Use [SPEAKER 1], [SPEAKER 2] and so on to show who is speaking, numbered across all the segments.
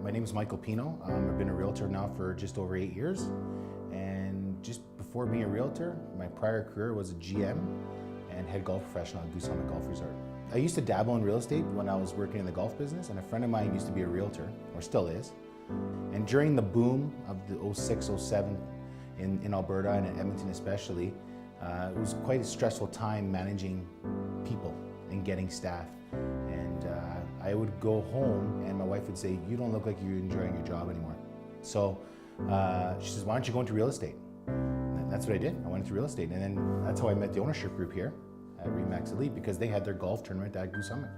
[SPEAKER 1] My name is Michael PINO. I've been a realtor now for just over 8 years. And just before being a realtor, my prior career was a GM and head golf professional at Goose Summit Golf Resort. I used to dabble in real estate when I was working in the golf business, and a friend of mine used to be a realtor, or still is. And during the boom of the 06, 07 in Alberta and in Edmonton especially, it was quite a stressful time managing people and getting staff. And I would go home and my wife would say, "You don't look like you're enjoying your job anymore." So she says, "Why don't you go into real estate?" And that's what I did. I went into real estate, and then that's how I met the ownership group here at RE/MAX Elite, because they had their golf tournament at Goose Summit.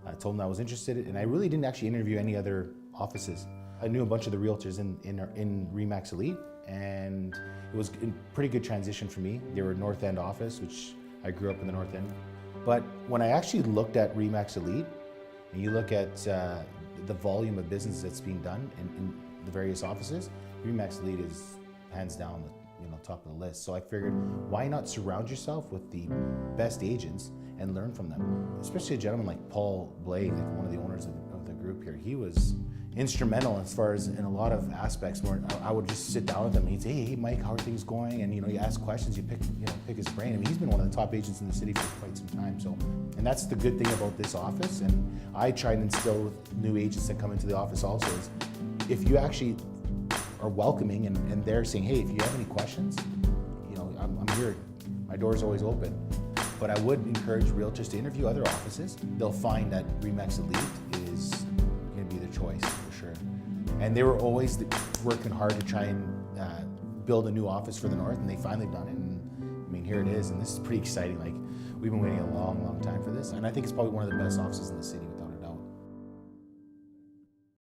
[SPEAKER 1] I told them I was interested, and I really didn't actually interview any other offices. I knew a bunch of the realtors in RE/MAX Elite, and it was a pretty good transition for me. They were North End office, which I grew up in the North End. But when I actually looked at RE/MAX Elite, and you look at the volume of business that's being done in the various offices, RE/MAX Elite is hands down top of the list. So I figured, why not surround yourself with the best agents and learn from them? Especially a gentleman like Paul Blake, like one of the owners of the group here. He was instrumental as far as in a lot of aspects where I would just sit down with him and he'd say, "Hey Mike, how are things going?" And you ask questions, you pick his brain. I mean, he's been one of the top agents in the city for quite some time. So, and that's the good thing about this office. And I try and instill with new agents that come into the office also is, if you actually are welcoming and they're saying, "Hey, if you have any questions, I'm here. My door's always open." But I would encourage realtors to interview other offices. They'll find that RE/MAX Elite is going to be their choice for sure. And they were always working hard to try and build a new office for the North, and they finally done it. And I mean, here it is, and this is pretty exciting. Like, we've been waiting a long, long time for this, and I think it's probably one of the best offices in the city.